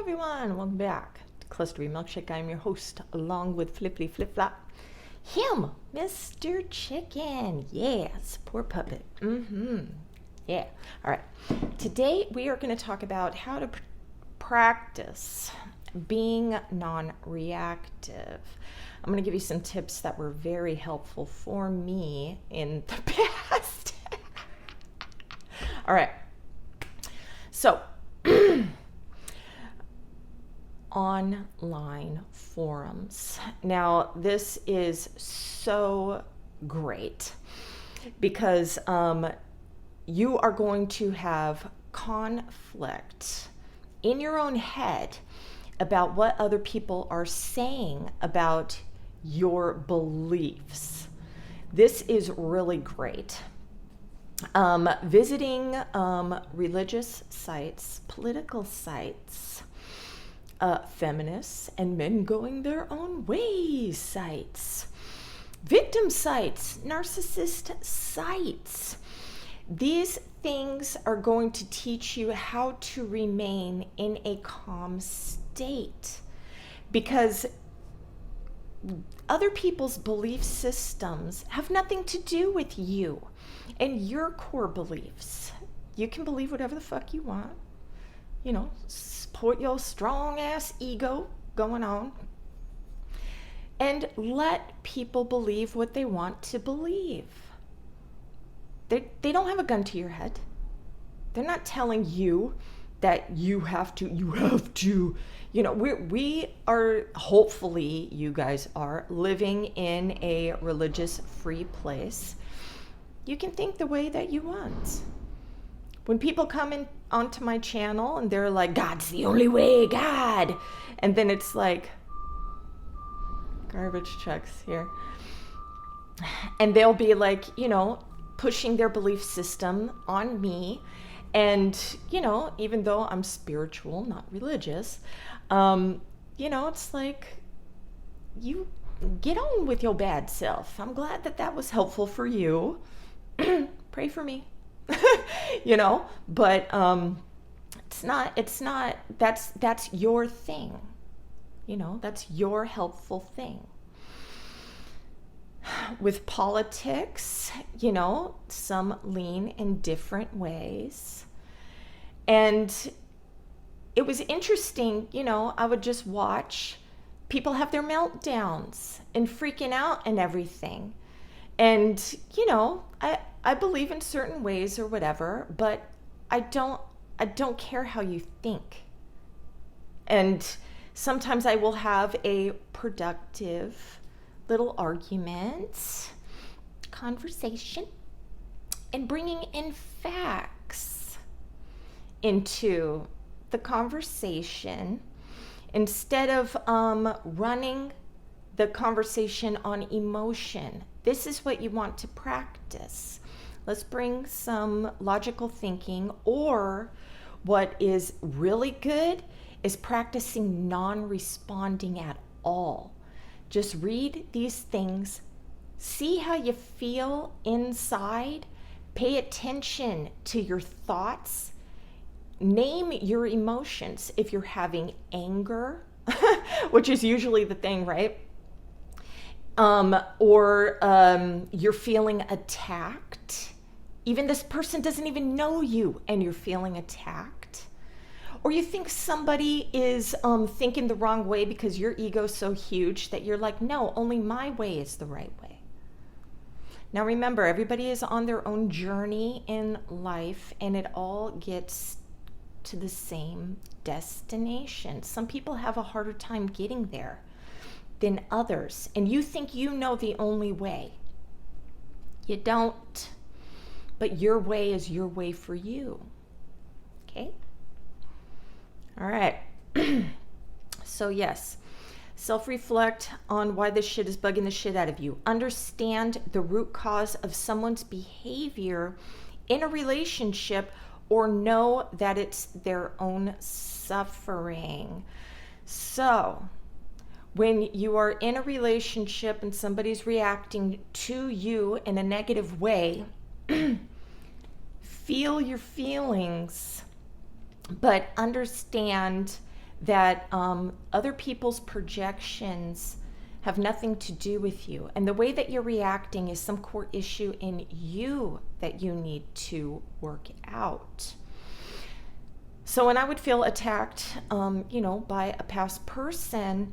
everyone, welcome back to clusterbmilkshake. I'm your host, along with Flippity Flip Flop. Him, Mr. Chicken. Yes, poor puppet. Yeah. All right. Today we are going to talk about how to practice being non-reactive. I'm going to give you some tips that were very helpful for me in the past. All right. So, online forums. Now, this is so great because you are going to have conflict in your own head about what other people are saying about your beliefs. This is really great. Visiting religious sites, political sites, feminists and men going their own way sites, victim sites, narcissist sites. These things are going to teach you how to remain in a calm state, because other people's belief systems have nothing to do with you and your core beliefs. You can believe whatever the fuck you want. You know, support your strong ass ego going on. And let people believe what they want to believe. They don't have a gun to your head. They're not telling you that you have to. You know, we are, hopefully you guys are living in a religious free place. You can think the way that you want. When people come in onto my channel and they're like, God's the only way, God. And then it's like, garbage trucks here. And they'll be like, you know, pushing their belief system on me. And, you know, even though I'm spiritual, not religious, you know, it's like, you get on with your bad self. I'm glad that that was helpful for you. Pray for me. You know, but it's not that's your thing. You know, that's your helpful thing. With politics, you know, some lean in different ways. And it was interesting, you know, I would just watch people have their meltdowns and freaking out and everything. And, you know, I believe in certain ways or whatever, but I don't care how you think. And sometimes I will have a productive little argument, conversation, and bringing in facts into the conversation instead of running the conversation on emotion. This is what you want to practice. Let's bring some logical thinking, or what is really good is practicing non-responding at all. Just read these things, see how you feel inside, pay attention to your thoughts, name your emotions. If you're having anger, which is usually the thing, right? Or you're feeling attacked. Even this person doesn't even know you and you're feeling attacked. Or you think somebody is thinking the wrong way because your ego's so huge that you're like, no, only my way is the right way. Now remember, everybody is on their own journey in life and it all gets to the same destination. Some people have a harder time getting there than others, and you think you know the only way. You don't, but your way is your way for you. Okay? All right. So yes, self-reflect on why this shit is bugging the shit out of you. Understand the root cause of someone's behavior in a relationship, or know that it's their own suffering. So when you are in a relationship and somebody's reacting to you in a negative way, feel your feelings, but understand that other people's projections have nothing to do with you. And the way that you're reacting is some core issue in you that you need to work out. So when I would feel attacked, by a past person,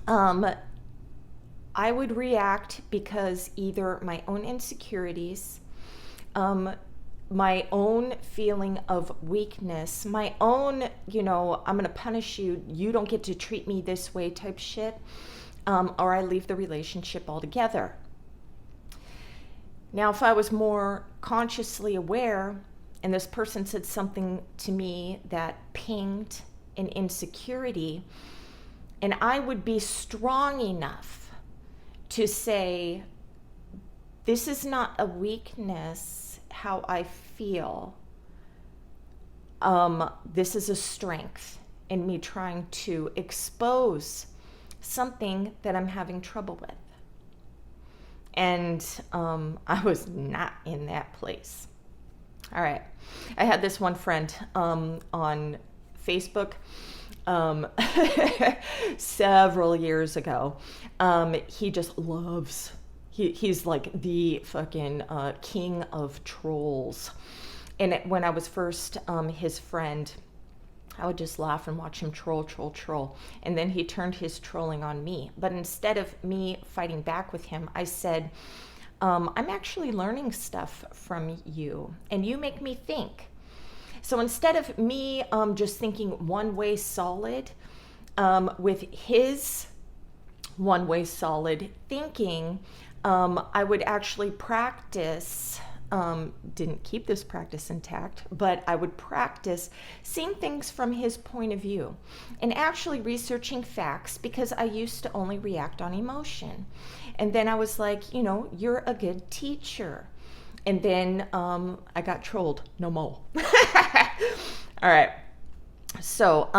I would react because either my own insecurities, my own feeling of weakness, my own, I'm going to punish you, you don't get to treat me this way type shit, or I leave the relationship altogether. Now, if I was more consciously aware and this person said something to me that pinged an insecurity, and I would be strong enough to say, this is not a weakness, how I feel. This is a strength in me trying to expose something that I'm having trouble with. And I was not in that place. All right. I had this one friend on Facebook several years ago. He just loves, he's like the fucking king of trolls. And when I was first his friend, I would just laugh and watch him troll. And then he turned his trolling on me. But instead of me fighting back with him, I said, I'm actually learning stuff from you, and you make me think. So instead of me just thinking one way solid, with his one way solid thinking, I would actually practice, didn't keep this practice intact, but I would practice seeing things from his point of view and actually researching facts, because I used to only react on emotion. And then I was like, you're a good teacher. And then I got trolled no more. All right. So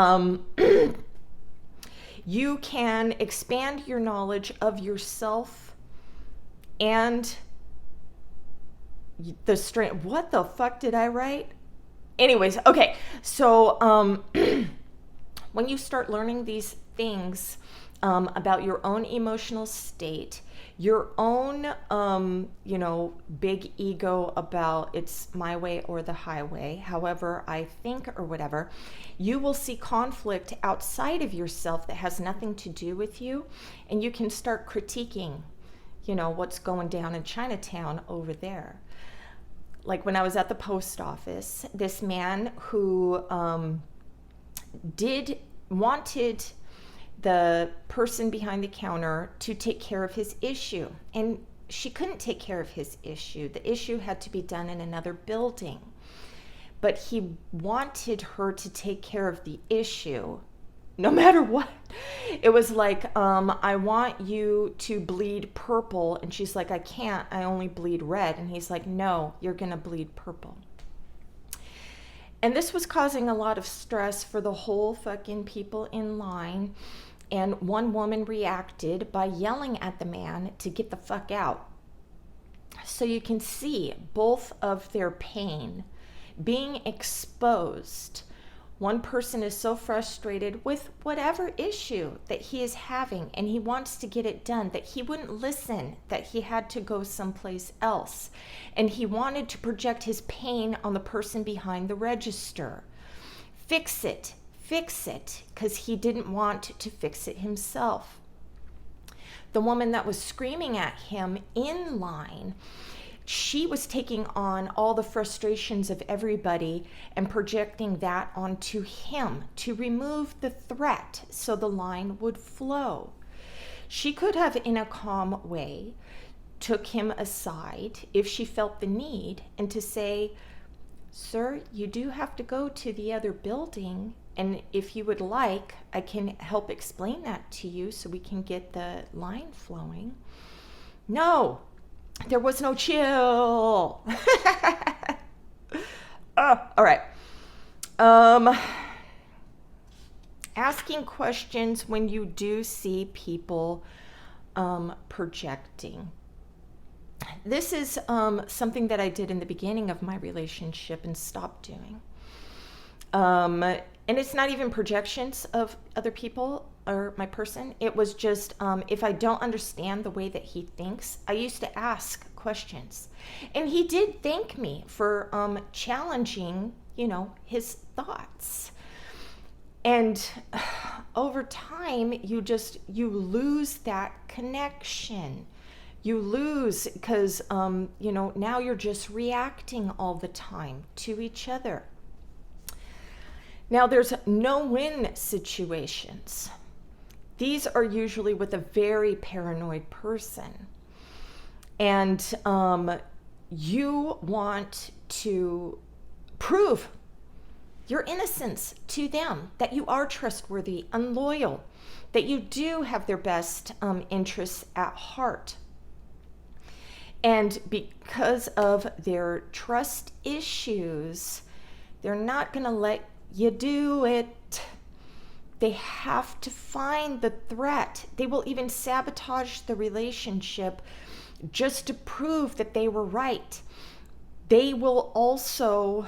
you can expand your knowledge of yourself and the strength. What the fuck did I write? Anyways, okay. So when you start learning these things about your own emotional state, your own, big ego about it's my way or the highway, however I think or whatever, you will see conflict outside of yourself that has nothing to do with you. And you can start critiquing, what's going down in Chinatown over there. Like when I was at the post office, this man who wanted the person behind the counter to take care of his issue. And she couldn't take care of his issue. The issue had to be done in another building. But he wanted her to take care of the issue no matter what. It was like, I want you to bleed purple. And she's like, I can't, I only bleed red. And he's like, no, you're gonna bleed purple. And this was causing a lot of stress for the whole fucking people in line. And one woman reacted by yelling at the man to get the fuck out. So you can see both of their pain being exposed. One person is so frustrated with whatever issue that he is having, and he wants to get it done, that he wouldn't listen, that he had to go someplace else. And he wanted to project his pain on the person behind the register. Fix it, because he didn't want to fix it himself. The woman that was screaming at him in line, she was taking on all the frustrations of everybody and projecting that onto him to remove the threat so the line would flow. She could have, in a calm way, took him aside if she felt the need and to say, sir, you do have to go to the other building, and if you would like, I can help explain that to you so we can get the line flowing. No, there was no chill. All right. Asking questions when you do see people projecting. This is something that I did in the beginning of my relationship and stopped doing. And it's not even projections of other people or my person. It was just, if I don't understand the way that he thinks, I used to ask questions. And he did thank me for challenging, his thoughts. And over time, you lose that connection. You lose because, now you're just reacting all the time to each other. Now, there's no-win situations. These are usually with a very paranoid person. And you want to prove your innocence to them, that you are trustworthy and loyal, that you do have their best interests at heart. And because of their trust issues, they're not going to let you do it. They have to find the threat. They will even sabotage the relationship just to prove that they were right. They will also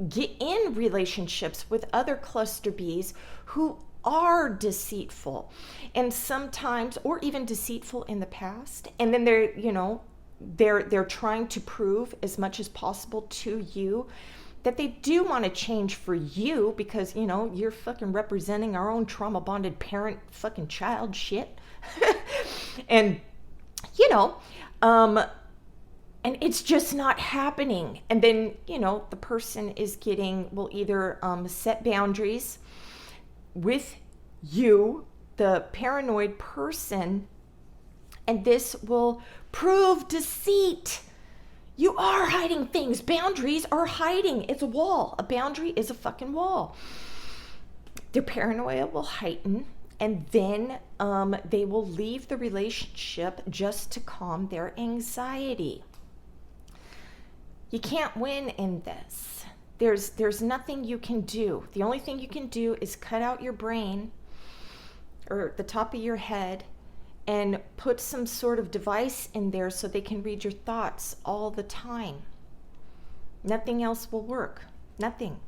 get in relationships with other cluster Bs who are deceitful, and sometimes, or even deceitful in the past. And then they're trying to prove as much as possible to you that they do want to change for you because, you're fucking representing our own trauma bonded parent fucking child shit. And, and it's just not happening. And then, the person will either set boundaries with you, the paranoid person, and this will prove deceit. You are hiding things. Boundaries are hiding. It's a wall. A boundary is a fucking wall. Their paranoia will heighten, and then they will leave the relationship just to calm their anxiety. You can't win in this. There's nothing you can do. The only thing you can do is cut out your brain or the top of your head and put some sort of device in there so they can read your thoughts all the time. Nothing else will work. Nothing.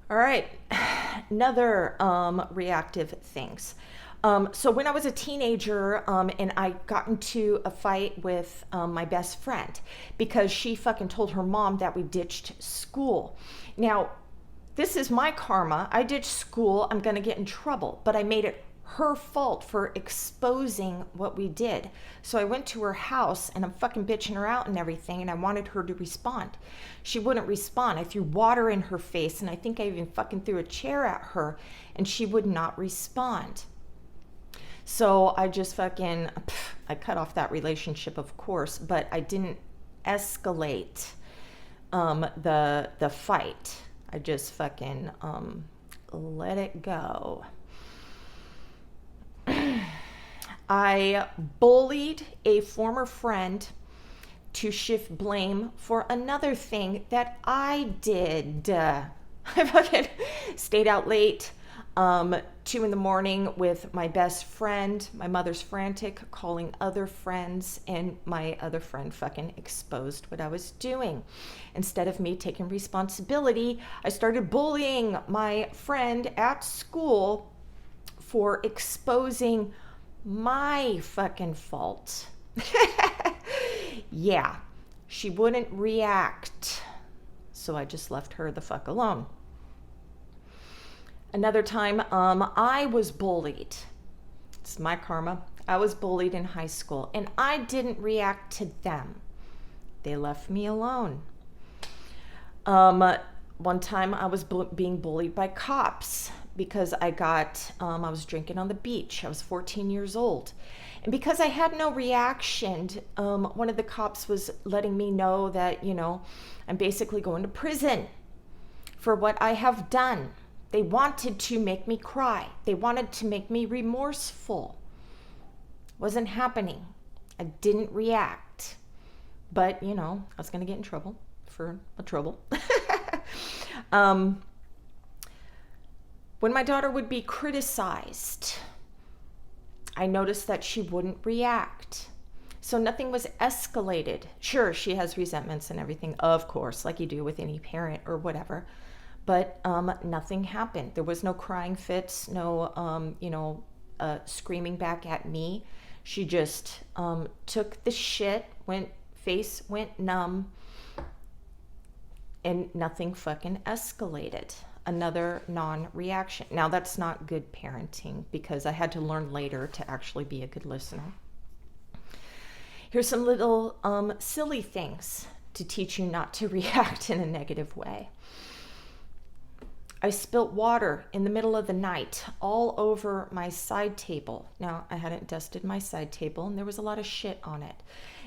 All right. Another reactive things. So when I was a teenager and I got into a fight with my best friend because she fucking told her mom that we ditched school. Now, this is my karma. I ditched school. I'm going to get in trouble. But I made it her fault for exposing what we did. So I went to her house and I'm fucking bitching her out and everything, and I wanted her to respond. She wouldn't respond. I threw water in her face, and I think I even fucking threw a chair at her, and she would not respond. So I just I cut off that relationship, of course, but I didn't escalate the fight. I just fucking let it go. I bullied a former friend to shift blame for another thing that I did. I fucking stayed out late, 2 a.m. with my best friend. My mother's frantic, calling other friends, and my other friend fucking exposed what I was doing. Instead of me taking responsibility, I started bullying my friend at school for exposing my fucking fault. Yeah, she wouldn't react, so I just left her the fuck alone. Another time, I was bullied. It's my karma. I was bullied in high school, and I didn't react to them. They left me alone. One time I was being bullied by cops because I was drinking on the beach. I was 14 years old. And because I had no reaction, one of the cops was letting me know that, I'm basically going to prison for what I have done. They wanted to make me cry. They wanted to make me remorseful. Wasn't happening. I didn't react. But, I was going to get in trouble for a trouble. When my daughter would be criticized, I noticed that she wouldn't react. So nothing was escalated. Sure, she has resentments and everything, of course, like you do with any parent or whatever. But nothing happened. There was no crying fits, no, screaming back at me. She just took the shit, face went numb, and nothing fucking escalated. Another non-reaction. Now that's not good parenting, because I had to learn later to actually be a good listener. Here's some little silly things to teach you not to react in a negative way. I spilt water in the middle of the night all over my side table. Now, I hadn't dusted my side table, and there was a lot of shit on it.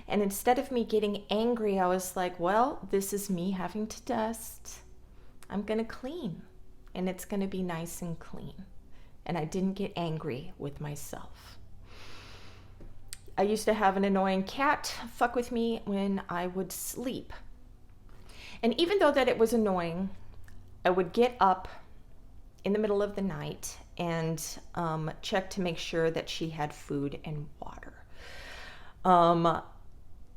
And instead of me getting angry, I was like, well, this is me having to dust. I'm going to clean, and it's going to be nice and clean. And I didn't get angry with myself. I used to have an annoying cat fuck with me when I would sleep. And even though that it was annoying, I would get up in the middle of the night and check to make sure that she had food and water.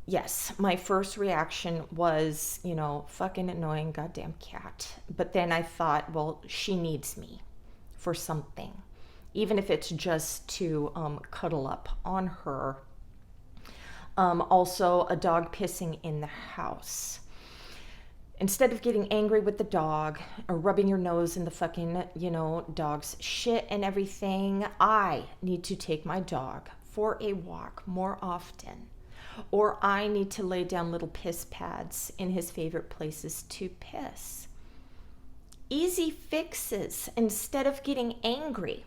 Yes, my first reaction was, fucking annoying goddamn cat. But then I thought, well, she needs me for something, even if it's just to cuddle up on her. Also, a dog pissing in the house. Instead of getting angry with the dog or rubbing your nose in the fucking, dog's shit and everything, I need to take my dog for a walk more often. Or I need to lay down little piss pads in his favorite places to piss. Easy fixes instead of getting angry.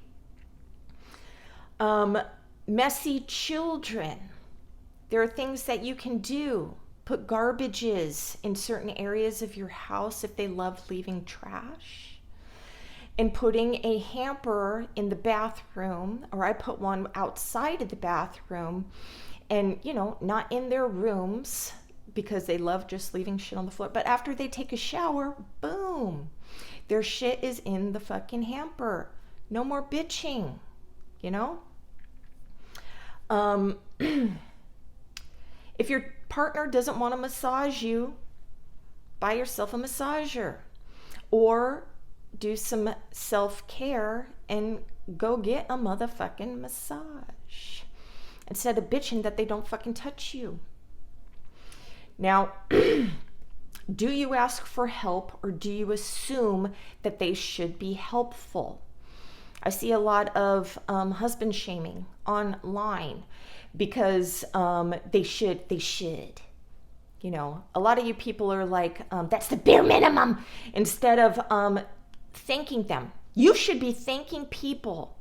Messy children. There are things that you can do. Put garbages in certain areas of your house if they love leaving trash. And putting a hamper in the bathroom, or I put one outside of the bathroom, and, not in their rooms because they love just leaving shit on the floor. But after they take a shower, boom, their shit is in the fucking hamper. No more bitching, If your partner doesn't want to massage you, buy yourself a massager. Or do some self-care and go get a motherfucking massage. Instead of bitching that they don't fucking touch you. Now, do you ask for help, or do you assume that they should be helpful? I see a lot of husband shaming online because they should. A lot of you people are like, that's the bare minimum, instead of thanking them. You should be thanking people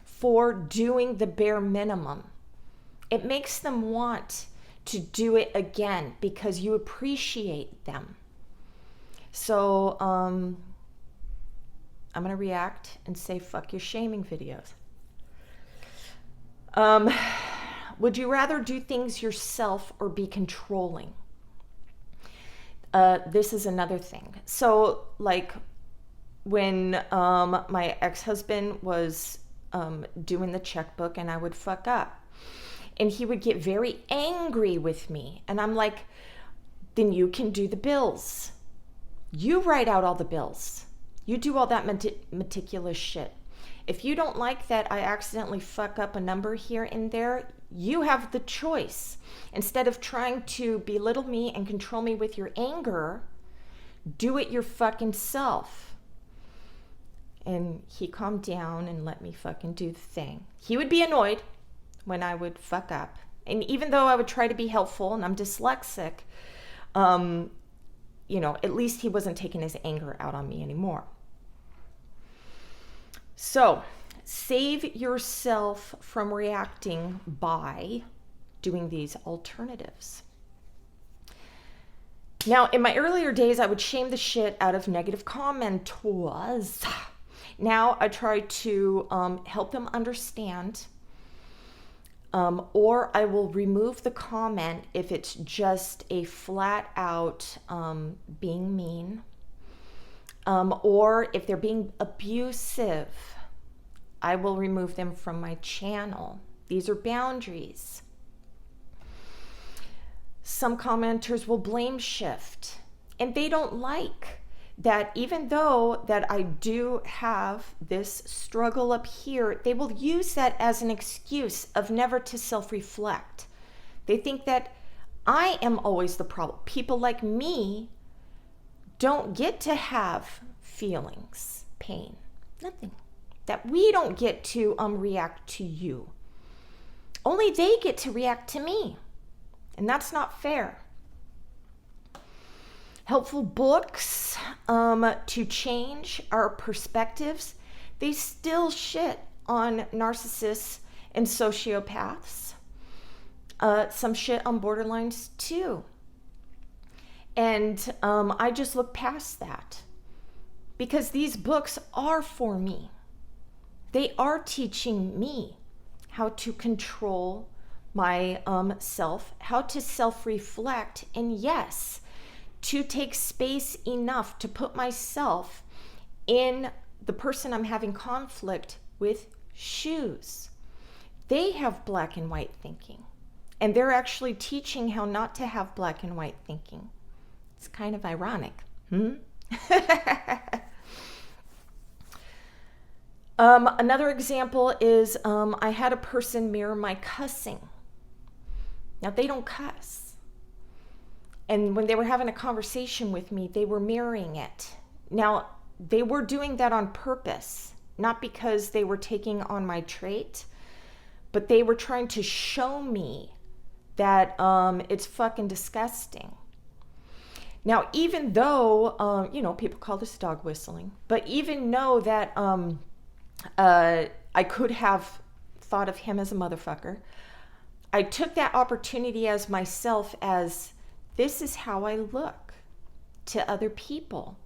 for doing the bare minimum. It makes them want to do it again because you appreciate them. So I'm going to react and say, fuck your shaming videos. Would you rather do things yourself or be controlling? This is another thing. So, like, when my ex-husband was doing the checkbook and I would fuck up, and he would get very angry with me. And I'm like, then you can do the bills. You write out all the bills. You do all that meticulous shit. If you don't like that I accidentally fuck up a number here and there, you have the choice. Instead of trying to belittle me and control me with your anger, do it your fucking self. And he calmed down and let me fucking do the thing. He would be annoyed when I would fuck up. And even though I would try to be helpful, and I'm dyslexic, at least he wasn't taking his anger out on me anymore. So, save yourself from reacting by doing these alternatives. Now, in my earlier days, I would shame the shit out of negative commenters. Now, I try to help them understand, or I will remove the comment if it's just a flat out being mean, or if they're being abusive, I will remove them from my channel. These are boundaries. Some commenters will blame shift, and they don't like that even though that I do have this struggle up here, they will use that as an excuse of never to self-reflect. They think that I am always the problem. People like me don't get to have feelings, pain, nothing. That we don't get to react to you. Only they get to react to me. And that's not fair. Helpful books to change our perspectives. They still shit on narcissists and sociopaths. Some shit on borderlines too. And I just look past that. Because these books are for me. They are teaching me how to control my self, how to self-reflect, and yes, to take space enough to put myself in the person I'm having conflict with shoes. They have black and white thinking, and they're actually teaching how not to have black and white thinking. It's kind of ironic. Another example is I had a person mirror my cussing. Now, they don't cuss. And when they were having a conversation with me, they were mirroring it. Now, they were doing that on purpose, not because they were taking on my trait, but they were trying to show me that it's fucking disgusting. Now, even though, people call this dog whistling, but even know that I could have thought of him as a motherfucker, I took that opportunity as myself as this is how I look to other people.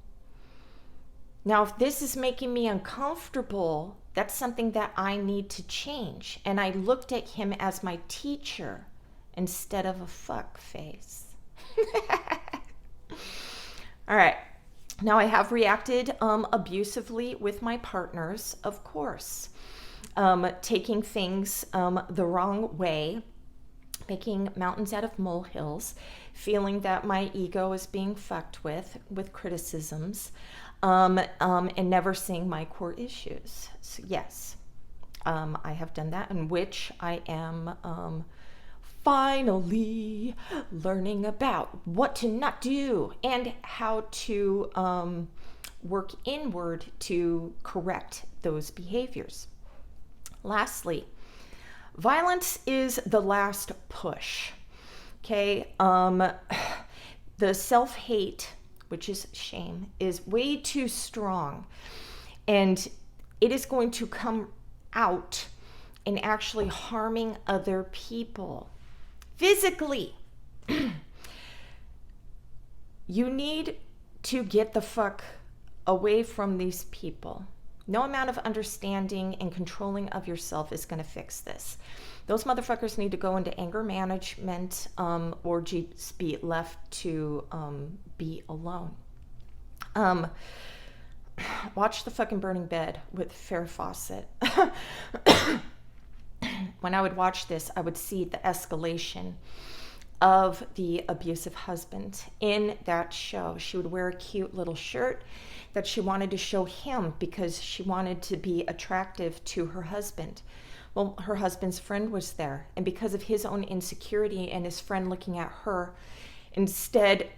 Now, if this is making me uncomfortable, that's something that I need to change. And I looked at him as my teacher instead of a fuck face. All right. Now, I have reacted abusively with my partners, of course. Taking things the wrong way, making mountains out of molehills, feeling that my ego is being fucked with criticisms, and never seeing my core issues. So yes, I have done that, in which I am finally learning about what to not do and how to work inward to correct those behaviors. Lastly, violence is the last push. Okay, the self-hate, which is shame, is way too strong, and it is going to come out in actually harming other people physically. You need to get the fuck away from these people. No amount of understanding and controlling of yourself is going to fix this. Those motherfuckers need to go into anger management or just be left to be alone. Watch The Fucking Burning Bed with Farrah Fawcett. When I would watch this, I would see the escalation of the abusive husband in that show. She would wear a cute little shirt that she wanted to show him because she wanted to be attractive to her husband. Well, her husband's friend was there, and because of his own insecurity and his friend looking at her, instead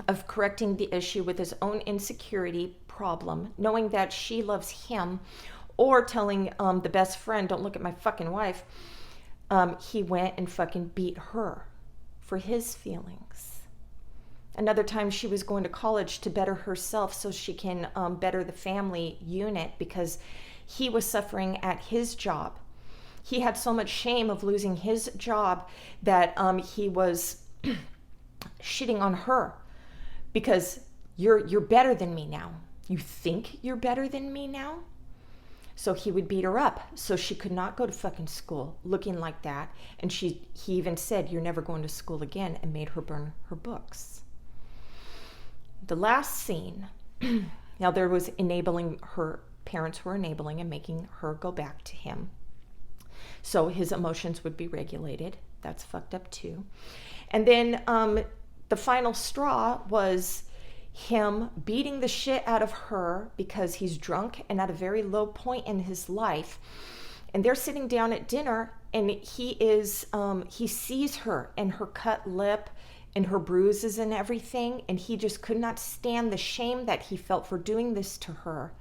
of correcting the issue with his own insecurity problem, knowing that she loves him, or telling the best friend, don't look at my fucking wife, he went and fucking beat her for his feelings. Another time she was going to college to better herself so she can better the family unit because he was suffering at his job. He had so much shame of losing his job that he was shitting on her because you're better than me now. You think you're better than me now? So he would beat her up so she could not go to fucking school looking like that. And he even said, you're never going to school again, and made her burn her books. The last scene, now there was enabling, her parents were enabling and making her go back to him. So his emotions would be regulated. That's fucked up too. And then the final straw was him beating the shit out of her because he's drunk and at a very low point in his life. And they're sitting down at dinner, and he sees her and her cut lip and her bruises and everything, and he just could not stand the shame that he felt for doing this to her.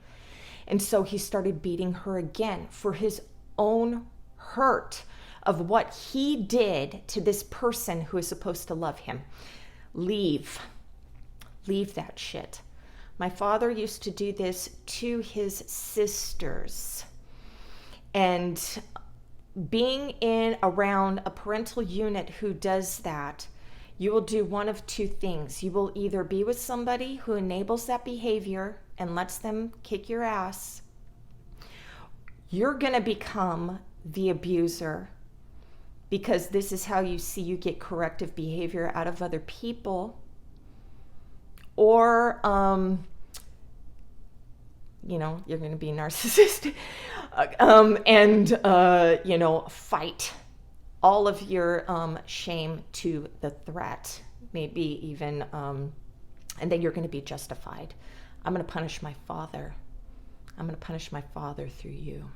And so he started beating her again for his own hurt of what he did to this person who is supposed to love him. Leave that shit. My father used to do this to his sisters. And being in around a parental unit who does that, you will do one of two things. You will either be with somebody who enables that behavior and lets them kick your ass. You're going to become the abuser, because this is how you see you get corrective behavior out of other people. Or, you're going to be narcissistic and fight all of your shame to the threat, maybe even, and then you're going to be justified. I'm going to punish my father. I'm going to punish my father through you.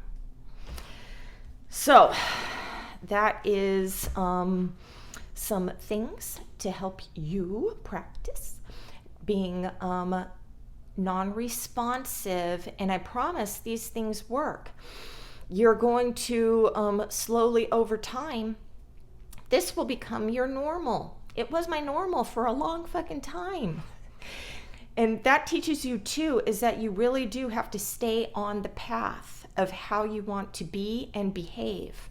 So that is some things to help you practice being non-responsive, and I promise these things work. You're going to slowly over time, this will become your normal. It was my normal for a long fucking time. And that teaches you too, is that you really do have to stay on the path of how you want to be and behave.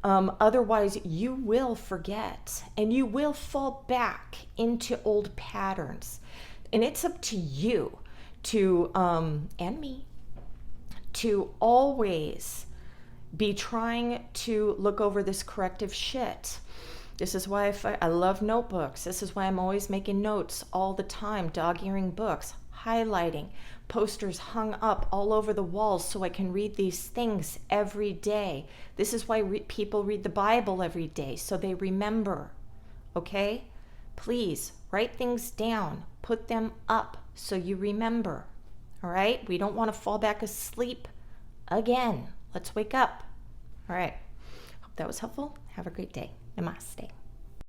Otherwise, you will forget and you will fall back into old patterns. And it's up to you to, and me, to always be trying to look over this corrective shit. This is why I love notebooks. This is why I'm always making notes all the time, dog-earing books, highlighting, posters hung up all over the walls so I can read these things every day. This is why people read the Bible every day, so they remember, okay? Please write things down, put them up so you remember, all right? We don't want to fall back asleep again. Let's wake up. All right. Hope that was helpful. Have a great day. Namaste.